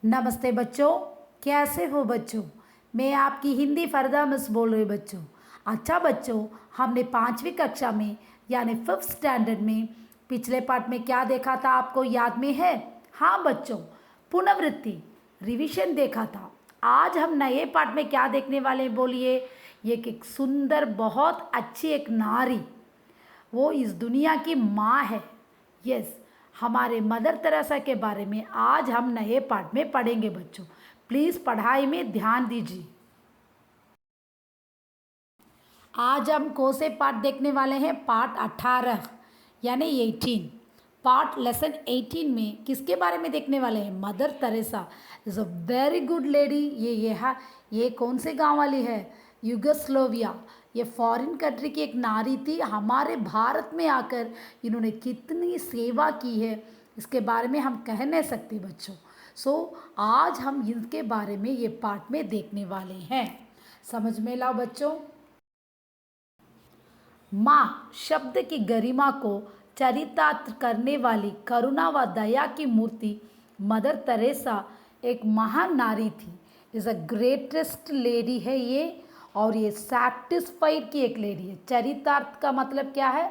नमस्ते बच्चों, कैसे हो बच्चों। मैं आपकी हिंदी फरदा मिस बोल रही बच्चों। अच्छा बच्चों, हमने 5वीं कक्षा में यानी 5th स्टैंडर्ड में पिछले पार्ट में क्या देखा था, आपको याद में है? हाँ बच्चों, पुनरावृत्ति रिवीजन देखा था। आज हम नए पार्ट में क्या देखने वाले हैं बोलिए। ये एक सुंदर, बहुत अच्छी एक नारी, वो इस दुनिया की माँ है। यस, हमारे मदर तेरेसा के बारे में आज हम नए पार्ट में पढ़ेंगे बच्चों। प्लीज़ पढ़ाई में ध्यान दीजिए। आज हम कौन से पार्ट देखने वाले हैं? पार्ट 18 यानी 18। पार्ट लेसन 18 में किसके बारे में देखने वाले हैं? Mother Teresa is a very good lady. ये कौन से गांव वाली है? युगोस्लोविया। ये फॉरेन कंट्री की एक नारी थी। हमारे भारत में आकर इन्होंने कितनी सेवा की है, इसके बारे में हम कह नहीं सकते बच्चों। आज हम इनके बारे में ये पार्ट में देखने वाले हैं। समझ में लाओ बच्चों। माँ शब्द की गरिमा को चरितार्थ करने वाली करुणा व दया की मूर्ति मदर तेरेसा एक महान नारी थी। इज़ अ ग्रेटेस्ट लेडी है ये, और ये सैटिस्फाइड की एक लेडी है। चरितार्थ का मतलब क्या है?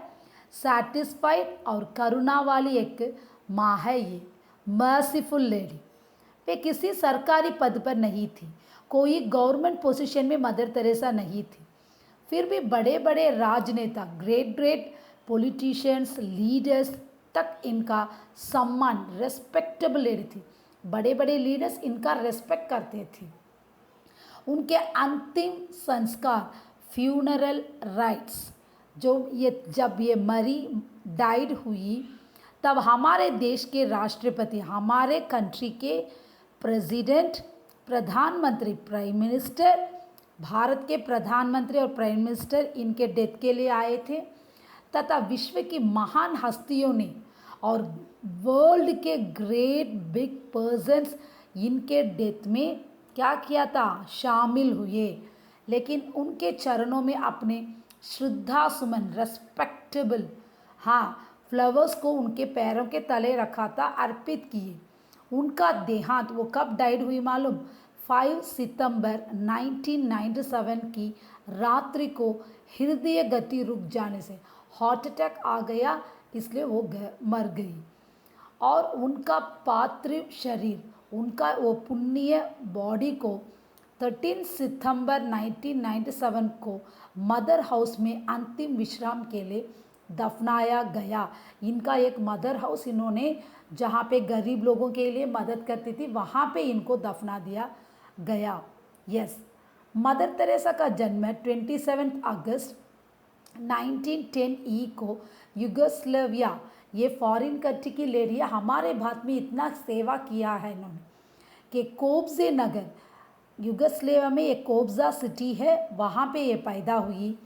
सैटिस्फाइड और करुणा वाली एक माँ है ये, मर्सीफुल लेडी। वे किसी सरकारी पद पर नहीं थी, कोई गवर्नमेंट पोजीशन में मदर तेरेसा नहीं थी। फिर भी बड़े बड़े राजनेता, ग्रेट ग्रेट पॉलिटिशियंस, लीडर्स तक इनका सम्मान, रेस्पेक्टेबल लेडी थी। बड़े बड़े लीडर्स इनका रेस्पेक्ट करते थे। उनके अंतिम संस्कार, फ्यूनरल राइट्स, जब ये मरी, डाइड हुई, तब हमारे देश के राष्ट्रपति, हमारे कंट्री के प्रेसिडेंट, प्रधानमंत्री, प्राइम मिनिस्टर, भारत के प्रधानमंत्री और प्राइम मिनिस्टर इनके डेथ के लिए आए थे, तथा विश्व की महान हस्तियों ने और वर्ल्ड के ग्रेट बिग पर्सन्स इनके डेथ में क्या किया था? शामिल हुए। लेकिन उनके चरणों में अपने श्रद्धा सुमन, रेस्पेक्टेबल, हाँ, फ्लावर्स को उनके पैरों के तले रखा था, अर्पित किए। उनका देहांत, वो कब डाइड हुई मालूम? 5 सितंबर 1997 की रात्रि को हृदय गति रुक जाने से, हार्ट अटैक आ गया, इसलिए वो मर गई। और उनका पार्थिव शरीर, उनका वो पुण्य बॉडी को 13 सितंबर 1997 को मदर हाउस में अंतिम विश्राम के लिए दफनाया गया। इनका एक मदर हाउस, इन्होंने जहाँ पे गरीब लोगों के लिए मदद करती थी, वहाँ पे इनको दफना दिया गया। यस, मदर तेरेसा का जन्म 27 अगस्त 1910 को युगोस्लाविया, ये फॉरेन कंट्री की लेडी है। हमारे भारत में इतना सेवा किया है इन्होंने कि कोब्जे नगर, युगोस्लाविया में एक कोब्जा सिटी है, वहाँ पे ये पैदा हुई।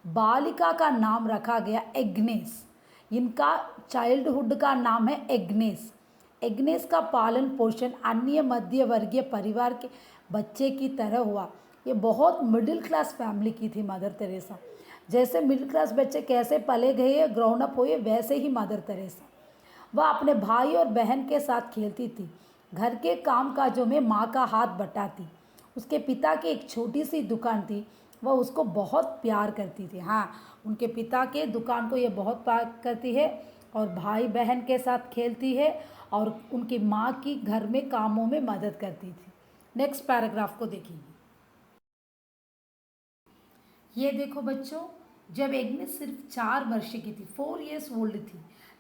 बालिका का नाम रखा गया एग्नेस। इनका चाइल्डहुड का नाम है एग्नेस। एग्नेस का पालन पोषण अन्य मध्य वर्गीय परिवार के बच्चे की तरह हुआ। ये बहुत मिडिल क्लास फैमिली की थी मदर तेरेसा। जैसे मिडिल क्लास बच्चे कैसे पले गए, ग्राउंड अप हुए, वैसे ही मदर तेरेसा। वह अपने भाई और बहन के साथ खेलती थी, घर के काम काजों में माँ का हाथ बटाती। उसके पिता की एक छोटी सी दुकान थी, वह उसको बहुत प्यार करती थी। हाँ, उनके पिता के दुकान को ये बहुत प्यार करती है, और भाई बहन के साथ खेलती है, और उनकी माँ की घर में कामों में मदद करती थी। नेक्स्ट पैराग्राफ को देखेंगे। ये देखो बच्चों, जब एग्नेस सिर्फ 4 वर्ष की थी, 4 ईयर्स ओल्ड थी,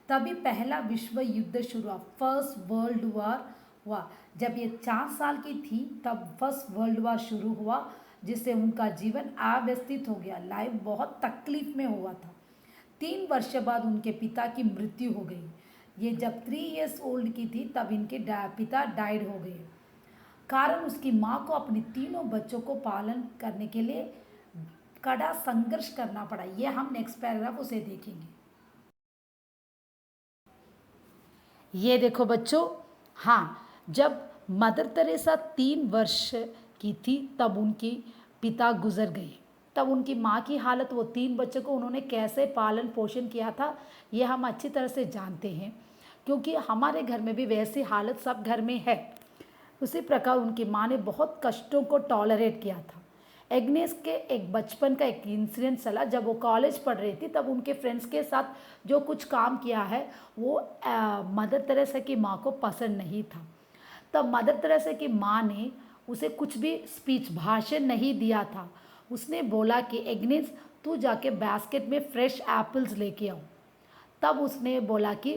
तभी पहला विश्व युद्ध शुरू हुआ, फर्स्ट वर्ल्ड वॉर हुआ। जब ये 4 साल की थी तब फर्स्ट वर्ल्ड वॉर शुरू हुआ, जिससे उनका जीवन अव्यवस्थित हो गया। लाइफ बहुत तकलीफ में हुआ था। 3 वर्ष बाद उनके पिता की मृत्यु हो गई। ये जब 3 ईयर्स ओल्ड की थी तब इनके पिता डाइड हो गए। कारण उसकी माँ को अपने तीनों बच्चों को पालन करने के लिए कड़ा संघर्ष करना पड़ा। ये हम नेक्स्ट पैराग्राफ उसे देखेंगे। ये देखो बच्चों, हाँ, जब मदर तेरेसा 3 वर्ष की थी तब उनकी पिता गुजर गए। तब उनकी माँ की हालत, वो 3 बच्चों को उन्होंने कैसे पालन पोषण किया था, ये हम अच्छी तरह से जानते हैं, क्योंकि हमारे घर में भी वैसी हालत सब घर में है। उसी प्रकार उनकी माँ ने बहुत कष्टों को टॉलरेट किया था। एग्नेस के एक बचपन का एक इंसिडेंट चला, जब वो कॉलेज पढ़ रही थी तब उनके फ्रेंड्स के साथ जो कुछ काम किया है वो मदर तेरेसा की माँ को पसंद नहीं था। तब मदर तेरेसा की माँ ने उसे कुछ भी स्पीच भाषण नहीं दिया था। उसने बोला कि एग्नेस, तू जाके बास्केट में फ्रेश एप्पल्स लेके आओ। तब उसने बोला कि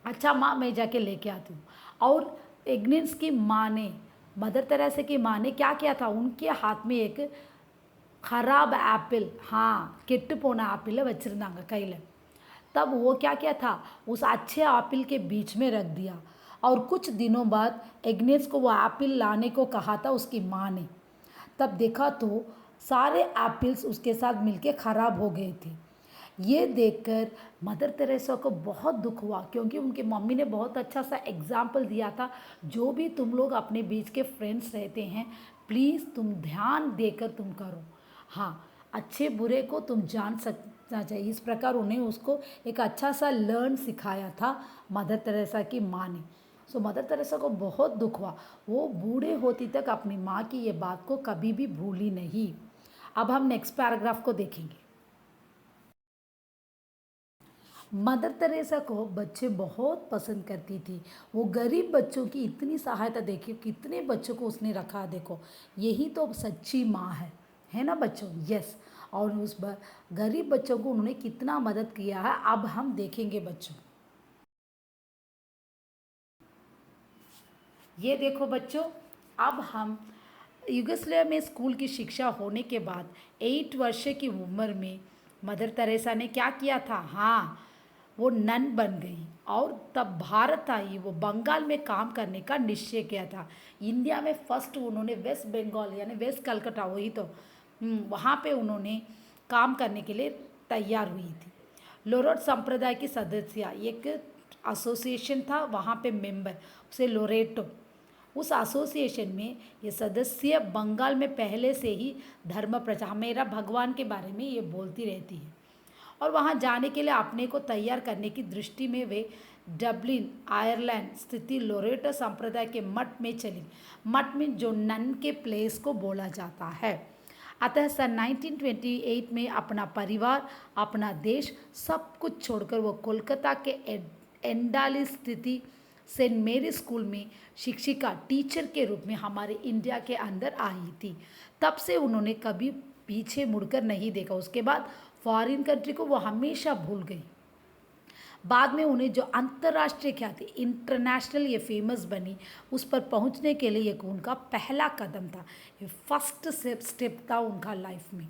अच्छा माँ, मैं जाके लेके आती हूँ। और एग्नेस की माँ ने, मदर तेरेसा की माँ ने क्या किया था, उनके हाथ में एक खराब एप्पल, हाँ கெட்டு போன ஆப்பிளை வச்சுருந்தாங்க கையில்। तब वो क्या किया था, उस अच्छे एप्पल के बीच में रख दिया। और कुछ दिनों बाद एग्नेस को वो एप्पल लाने को कहा था उसकी माँ ने। तब देखा तो सारे एप्पल्स उसके साथ मिलके ख़राब हो गए थे। ये देखकर मदर तेरेसा को बहुत दुख हुआ, क्योंकि उनकी मम्मी ने बहुत अच्छा सा एग्जाम्पल दिया था, जो भी तुम लोग अपने बीच के फ्रेंड्स रहते हैं प्लीज़ तुम ध्यान देकर तुम करो। हाँ, अच्छे बुरे को तुम जान सकना चाहिए। इस प्रकार उन्हें उसको एक अच्छा सा लर्न सिखाया था मदर तेरेसा की माँ ने। सो मदर तेरेसा को बहुत दुख हुआ, वो बूढ़े होती तक अपनी माँ की ये बात को कभी भी भूली नहीं। अब हम नेक्स्ट पैराग्राफ को देखेंगे। मदर तेरेसा को बच्चे बहुत पसंद करती थी। वो गरीब बच्चों की इतनी सहायता, देखिए कितने बच्चों को उसने रखा, देखो यही तो सच्ची माँ है ना बच्चों। यस, और उस गरीब बच्चों को उन्होंने कितना मदद किया है अब हम देखेंगे बच्चों। ये देखो बच्चों, अब हम युगोस्लाविया में स्कूल की शिक्षा होने के बाद 8 वर्ष की उम्र में मदर तेरेसा ने क्या किया था, हाँ वो नन बन गई। और तब भारत आई, वो बंगाल में काम करने का निश्चय किया था। इंडिया में फर्स्ट उन्होंने वेस्ट बंगाल यानी वेस्ट कलकत्ता, वही तो वहाँ पे उन्होंने काम करने के लिए तैयार हुई थी। लोरेट संप्रदाय की सदस्य, एक एसोसिएशन था वहाँ पे मेंबर, उसे लोरेटो, उस एसोसिएशन में ये सदस्य बंगाल में पहले से ही धर्म प्रचार, मेरा भगवान के बारे में ये बोलती रहती है। और वहाँ जाने के लिए अपने को तैयार करने की दृष्टि में वे डब्लिन आयरलैंड स्थित लोरेटो संप्रदाय के मठ में चली। मठ में जो नन के प्लेस को बोला जाता है। अतः सन 1928 में अपना परिवार, अपना देश सब कुछ छोड़कर वो कोलकाता के एंडाली स्थिति सेंट मेरी स्कूल में शिक्षिका टीचर के रूप में हमारे इंडिया के अंदर आई थी। तब से उन्होंने कभी पीछे मुड़कर नहीं देखा। उसके बाद फॉरेन कंट्री को वो हमेशा भूल गई। बाद में उन्हें जो अंतर्राष्ट्रीय ख्याति, इंटरनेशनल ये फेमस बनी, उस पर पहुंचने के लिए एक उनका पहला कदम था, ये फर्स्ट स्टेप था उनका लाइफ में।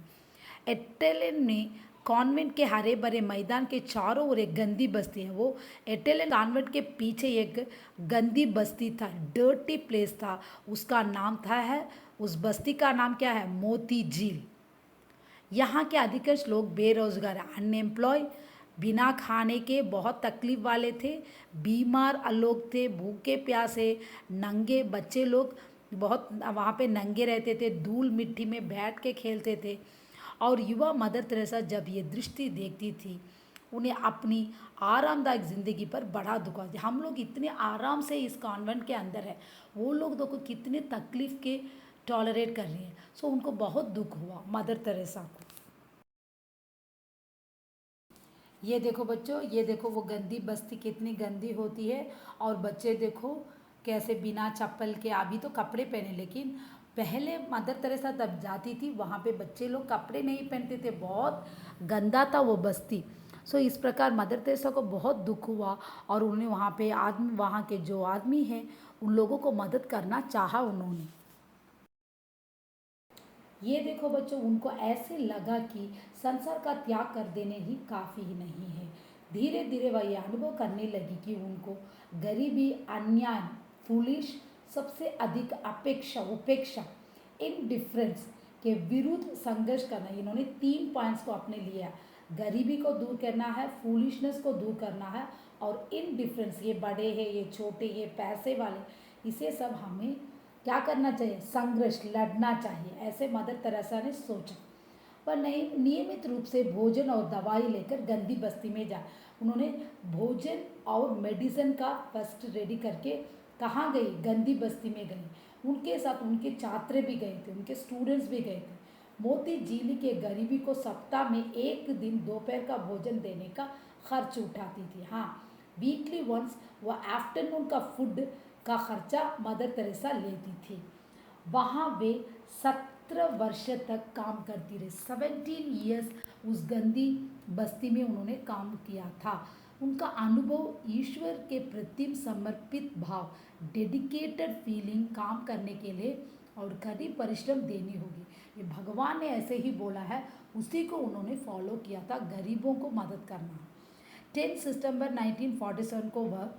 एटेलन में कॉन्वेंट के हरे भरे मैदान के चारों ओर एक गंदी बस्ती है। वो एटेलन कॉन्वेंट के पीछे एक गंदी बस्ती था, डर्टी प्लेस था, उसका नाम था है, उस बस्ती का नाम क्या है, मोती झील। यहाँ के अधिकांश लोग बेरोजगार, अनएम्प्लॉय, बिना खाने के बहुत तकलीफ वाले थे, बीमार लोग थे, भूखे प्यासे, नंगे बच्चे लोग बहुत वहाँ पे नंगे रहते थे, धूल मिट्टी में बैठ के खेलते थे। और युवा मदर तेरेसा जब ये दृष्टि देखती थी, उन्हें अपनी आरामदायक ज़िंदगी पर बड़ा दुख हुआ। हम लोग इतने आराम से इस कॉन्वेंट के अंदर है, वो लोग देखो कितने तकलीफ़ के टॉलरेट कर रही हैं। सो उनको बहुत दुख हुआ मदर तेरेसा को। ये देखो बच्चों, ये देखो वो गंदी बस्ती कितनी गंदी होती है। और बच्चे देखो कैसे बिना चप्पल के, अभी तो कपड़े पहने, लेकिन पहले मदर तेरेसा तब जाती थी वहाँ पे बच्चे लोग कपड़े नहीं पहनते थे, बहुत गंदा था वो बस्ती। सो इस प्रकार मदर तेरेसा को बहुत दुख हुआ और उन्हें वहाँ पे आदमी, वहाँ के जो आदमी हैं उन लोगों को मदद करना चाहा उन्होंने। ये देखो बच्चों, उनको ऐसे लगा कि संसार का त्याग कर देने ही काफ़ी नहीं है। धीरे धीरे वह यह अनुभव करने लगी कि उनको गरीबी, अन्याय, फूलिश, सबसे अधिक अपेक्षा, उपेक्षा, इनडिफरेंस के विरुद्ध संघर्ष करना। इन्होंने 3 पॉइंट्स को अपने लिया, गरीबी को दूर करना है, फूलिशनेस को दूर करना है, और इनडिफरेंस, ये बड़े हैं ये छोटे ये पैसे वाले, इसे सब हमें क्या करना चाहिए, संघर्ष लड़ना चाहिए, ऐसे मदर तेरेसा ने सोचा। पर नहीं, नियमित रूप से भोजन और दवाई लेकर गंदी बस्ती में जा, उन्होंने भोजन और मेडिसिन का फर्स्ट रेडी करके कहाँ गई? गंदी बस्ती में गई। उनके साथ उनके छात्र भी गए थे, उनके स्टूडेंट्स भी गए थे। मोती झील के गरीबी को सप्ताह में एक दिन दोपहर का भोजन देने का खर्च उठाती थी। हाँ, वीकली वंस वह आफ्टरनून का फूड का खर्चा मदर तेरेसा लेती थी। वहाँ वे 17 वर्ष तक काम करती रही। 17 ईयर्स उस गंदी बस्ती में उन्होंने काम किया था। उनका अनुभव ईश्वर के प्रति समर्पित भाव, डेडिकेटेड फीलिंग, काम करने के लिए और कड़ी परिश्रम देनी होगी। ये भगवान ने ऐसे ही बोला है, उसी को उन्होंने फॉलो किया था, गरीबों को मदद करना। 10 सितंबर 1947 को वह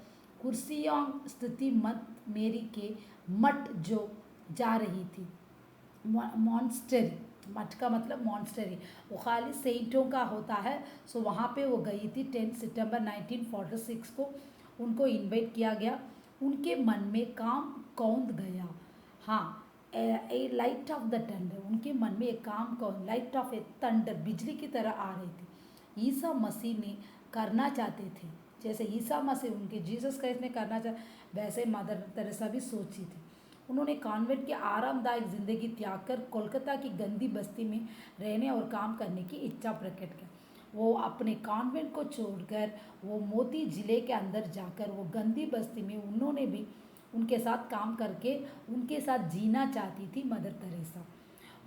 कुर्सियांग स्थित मत मेरी के मठ जो जा रही थी। मॉन्स्टरी, मठ का मतलब मॉन्स्टरी, वो खाली सेंटों का होता है। सो वहाँ पे वो गई थी। 10 सितंबर 1946 को उनको इनवाइट किया गया। उनके मन में काम कौंध गया। हाँ, ए लाइट ऑफ द थंडर, उनके मन में एक काम कौन, लाइट ऑफ ए थंडर, बिजली की तरह आ रही थी। ईसा मसीह ने करना चाहते थे, जैसे ईसा मसीह उनके जीसस क्राइस्ट ने करना चाहते, वैसे मदर तेरेसा भी सोची थी। उन्होंने कॉन्वेंट की आरामदायक जिंदगी त्याग कर कोलकाता की गंदी बस्ती में रहने और काम करने की इच्छा प्रकट की। वो अपने कॉन्वेंट को छोड़कर वो मोती जिले के अंदर जाकर वो गंदी बस्ती में उन्होंने भी उनके साथ काम करके उनके साथ जीना चाहती थी मदर तेरेसा।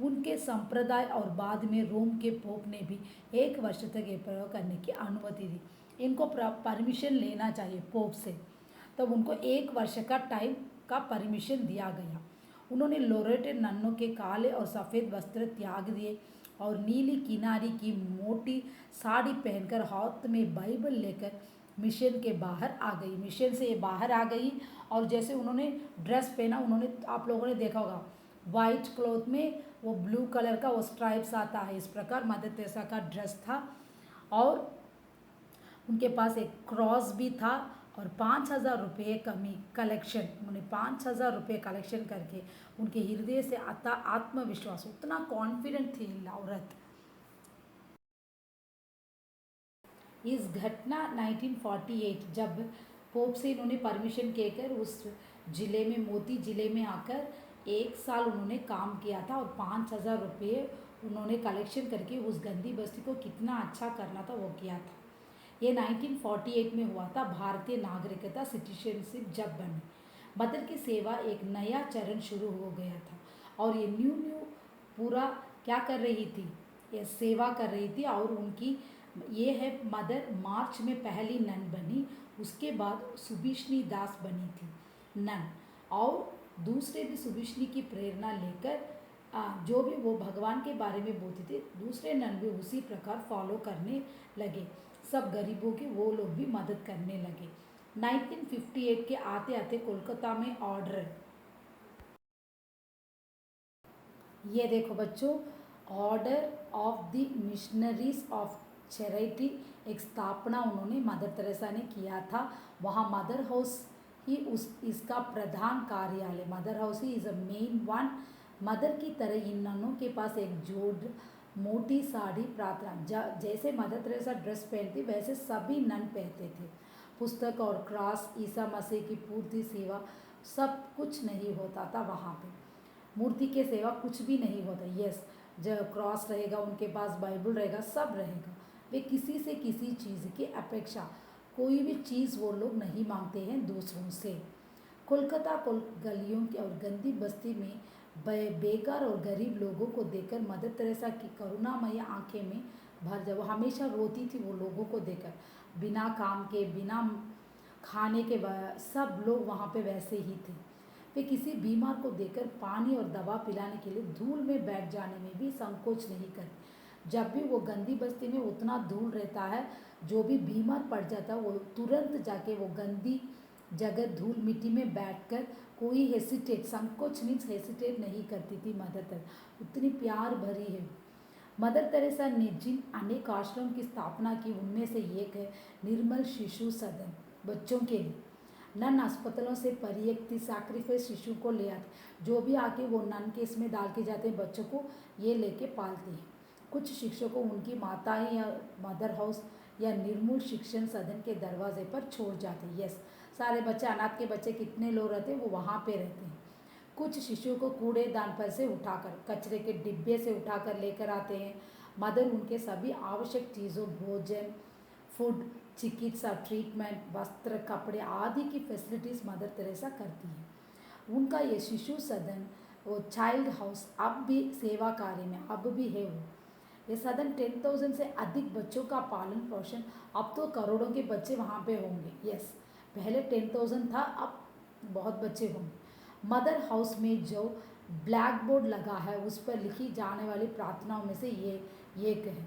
उनके संप्रदाय और बाद में रोम के पोप ने भी 1 वर्ष तक ये प्रयोग करने की अनुमति दी। इनको परमिशन लेना चाहिए पोप से, तब उनको 1 वर्ष का टाइम का परमिशन दिया गया। उन्होंने लोरेटे नन्नों के काले और सफ़ेद वस्त्र त्याग दिए और नीली किनारी की मोटी साड़ी पहनकर हाथ में बाइबल लेकर मिशन के बाहर आ गई। मिशन से ये बाहर आ गई और जैसे उन्होंने ड्रेस पहना, उन्होंने, आप लोगों ने देखा होगा, वाइट क्लॉथ में वो ब्लू कलर का वो स्ट्राइप्स आता है, इस प्रकार मदर तेरेसा का ड्रेस था। और उनके पास एक क्रॉस भी था और 5,000 रुपये कमी कलेक्शन, उन्होंने 5,000 रुपये कलेक्शन करके उनके हृदय से आता आत्मविश्वास, उतना कॉन्फिडेंट थी औरत। इस घटना 1948 जब पोप से इन्होंने परमिशन कहकर उस जिले में, मोती जिले में आकर 1 साल उन्होंने काम किया था और 5,000 रुपये उन्होंने कलेक्शन करके उस गंदी बस्ती को कितना अच्छा करना था वो किया था। ये 1948 में हुआ था। भारतीय नागरिकता सिटीजनशिप जब बनी, मदर की सेवा एक नया चरण शुरू हो गया था और ये न्यू पूरा क्या कर रही थी, ये सेवा कर रही थी। और उनकी ये है, मदर मार्च में पहली नन बनी, उसके बाद सुभीष्णी दास बनी थी नन, और दूसरे भी सुभीष्णी की प्रेरणा लेकर जो भी वो भगवान के बारे में बोलते थे, दूसरे नन भी उसी प्रकार फॉलो करने लगे। सब गरीबों की वो लोग भी मदद करने लगे। 1958 के आते आते कोलकाता में ऑर्डर, ये देखो बच्चों, order of the missionaries of charity, एक स्थापना उन्होंने मदर तेरेसा ने किया था। वहाँ मदर हाउस ही इसका प्रधान कार्यालय, mother house he is a main one. Mother की तरह इन ननों के पास एक जोड़ मोटी साड़ी प्रार्थना, जैसे मदर तेरेसा ड्रेस पहनती वैसे सभी नन पहनते थे। पुस्तक और क्रॉस, ईसा मसीह की पूर्ति सेवा, सब कुछ नहीं होता था वहाँ पे। मूर्ति के सेवा कुछ भी नहीं होता। यस, जब क्रॉस रहेगा, उनके पास बाइबल रहेगा, सब रहेगा। वे किसी से किसी चीज़ की अपेक्षा कोई भी चीज़ वो लोग नहीं मांगते हैं दूसरों से। कोलकाता गलियों की और गंदी बस्ती में बेकार और गरीब लोगों को देखकर मदर तेरेसा की करुणामयी आंखें में भर जाए। वो हमेशा रोती थी वो लोगों को देखकर, बिना काम के, बिना खाने के, सब लोग वहाँ पे वैसे ही थे। वे किसी बीमार को देखकर पानी और दवा पिलाने के लिए धूल में बैठ जाने में भी संकोच नहीं करते। जब भी वो गंदी बस्ती में उतना धूल रहता है, जो भी बीमार पड़ जाता है वो तुरंत जाके वो गंदी जगह धूल मिट्टी में बैठकर कोई हेसिटेट, संकोच मीन्स हेसिटेट नहीं करती थी मदर तेरेसा, उतनी प्यार भरी है। मदर तेरेसा ने जिन अनेक आश्रम की स्थापना की उनमें से एक है निर्मल शिशु सदन, बच्चों के लिए। नन अस्पतालों से परित्यक्त सैक्रिफाइस शिशु को ले आते, जो भी आके वो नन के इसमें डाल के जाते हैं बच्चों को, ये लेके पालते हैं। कुछ शिक्षकों उनकी माताएं या मदर हाउस या निर्मूल शिक्षण सदन के दरवाजे पर छोड़ जाते हैं। यस, सारे बच्चे, अनाथ के बच्चे कितने लोग रहते हैं वो वहाँ पे रहते हैं। कुछ शिशुओं को कूड़ेदान पर से उठाकर, कचरे के डिब्बे से उठाकर लेकर आते हैं। मदर उनके सभी आवश्यक चीज़ों, भोजन, फूड, चिकित्सा, ट्रीटमेंट, वस्त्र, कपड़े आदि की फैसिलिटीज़ मदर तेरेसा करती है। उनका ये शिशु सदन, वो चाइल्ड हाउस अब भी सेवा कार्य में अब भी है। वो ये सदन 10,000 से अधिक बच्चों का पालन पोषण, अब तो करोड़ों के बच्चे वहाँ पे होंगे। यस, पहले 10,000 था, अब बहुत बच्चे होंगे। मदर हाउस में जो ब्लैक बोर्ड लगा है उस पर लिखी जाने वाली प्रार्थनाओं में से ये एक है।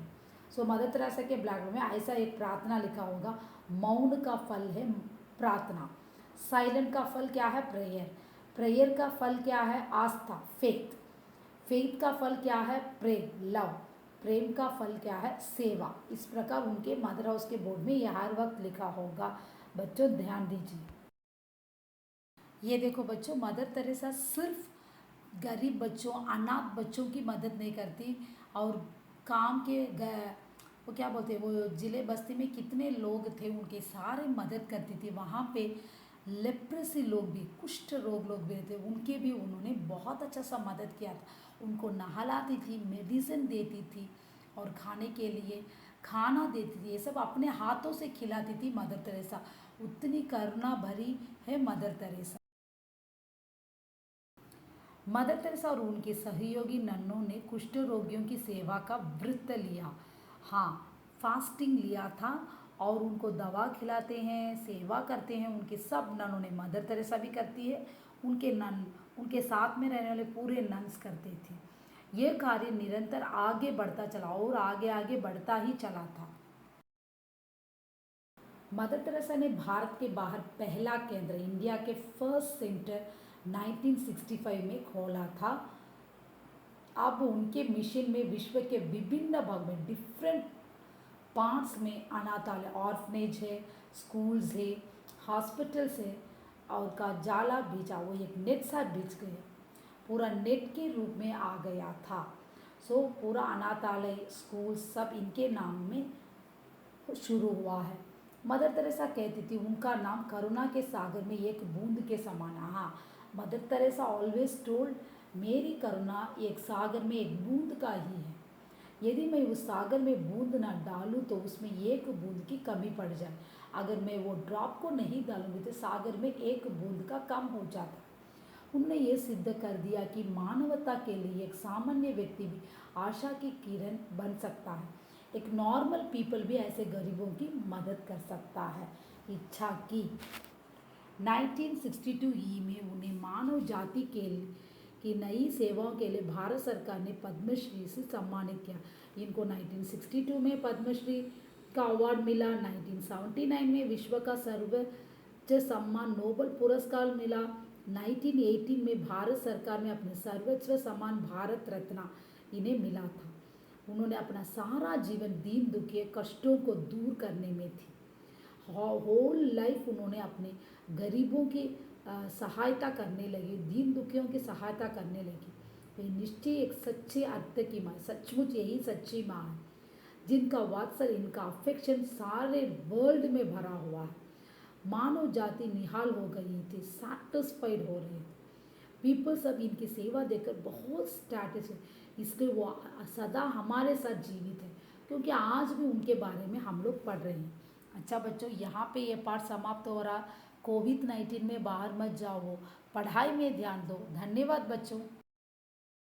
सो मदर तेरेसा के ब्लैक बोर्ड में ऐसा एक प्रार्थना लिखा होगा, मौन का फल है प्रार्थना। साइलेंट का फल क्या है? प्रेयर। प्रेयर का फल क्या है? आस्था, फेथ। फेथ का फल क्या है? प्रेम, लव। प्रेम का फल क्या है? सेवा। इस प्रकार उनके मदर हाउस के बोर्ड में यह हर वक्त लिखा होगा। बच्चों ध्यान दीजिए। ये देखो बच्चों, मदर तेरेसा सिर्फ गरीब बच्चों, अनाथ बच्चों की मदद नहीं करती, और काम के वो क्या बोलते हैं, वो जिले बस्ती में कितने लोग थे उनके सारे मदद करती थी। वहाँ पे लेप्रेसी लोग भी, कुष्ठ रोग लोग भी रहते, उनके भी उन्होंने बहुत अच्छा सा मदद किया था। उनको नहलाती थी, मेडिसिन देती थी, और खाने के लिए खाना देती थी। ये सब अपने हाथों से खिलाती थी मदर तेरेसा। उतनी करुणा भरी है मदर तेरेसा। मदर तेरेसा और उनके सहयोगी नन्नों ने कुष्ठ रोगियों की सेवा का व्रत लिया। हाँ, फास्टिंग लिया था, और उनको दवा खिलाते हैं, सेवा करते हैं। उनके सब ननों ने, मदर तेरेसा भी करती है, उनके नन, उनके साथ में रहने वाले पूरे नन्स करते थे। ये कार्य निरंतर आगे बढ़ता चला और आगे आगे बढ़ता ही चला था। मदर तेरेसा ने भारत के बाहर पहला केंद्र, इंडिया के फर्स्ट सेंटर 1965 में खोला था। अब उनके मिशन में विश्व के विभिन्न भाग में, डिफरेंट पार्ट्स में अनाथालय, ऑर्फनेज है, स्कूल्स है, हॉस्पिटल्स है, और का जाला बीजा, वो एक नेट सा बिछ गया, पूरा नेट के रूप में आ गया था। सो पूरा अनाथालय, स्कूल सब इनके नाम में शुरू हुआ है। मदर तेरेसा कहती थी उनका नाम करुणा के सागर में एक बूंद के समान है। हाँ, मदर तेरेसा ऑलवेज टोल्ड, मेरी करुणा एक सागर में एक बूंद का ही है। यदि मैं उस सागर में बूंद ना डालूं तो उसमें एक बूंद की कमी पड़ जाए। अगर मैं वो ड्रॉप को नहीं डालूंगी तो सागर में एक बूंद का कम हो जाता। उन्होंने ये सिद्ध कर दिया कि मानवता के लिए एक सामान्य व्यक्ति भी आशा की किरण बन सकता है। एक नॉर्मल पीपल भी ऐसे गरीबों की मदद कर सकता है। इच्छा की 1962 ई में उन्हें मानव जाति के की नई सेवाओं के लिए भारत सरकार ने पद्मश्री से सम्मानित किया। इनको 1962 में पद्मश्री का अवार्ड मिला। 1979 में विश्व का सर्वोच्च सम्मान नोबेल पुरस्कार मिला। 1918 में भारत सरकार में अपने सर्वोच्च सम्मान भारत रत्न इन्हें मिला था। उन्होंने अपना सारा जीवन दीन दुखिए कष्टों को दूर करने में थी। होल लाइफ उन्होंने अपने गरीबों की सहायता करने लगी, दीन दुखियों की सहायता करने लगी। वे निश्चय एक सच्चे अर्थ की माँ, सचमुच यही सच्ची माँ है, जिनका वात्सल्य, इनका अफेक्शन सारे वर्ल्ड में भरा हुआ है। मानव जाति निहाल हो गई थी, सैटिस्फाइड हो रही थी। पीपल सब इनकी सेवा देकर बहुत स्टैटिस है, इसलिए वो सदा हमारे साथ जीवित है, क्योंकि आज भी उनके बारे में हम लोग पढ़ रहे हैं। अच्छा बच्चों, यहाँ पे ये पाठ समाप्त हो रहा। कोविड-19 में बाहर मत जाओ, पढ़ाई में ध्यान दो। धन्यवाद बच्चों।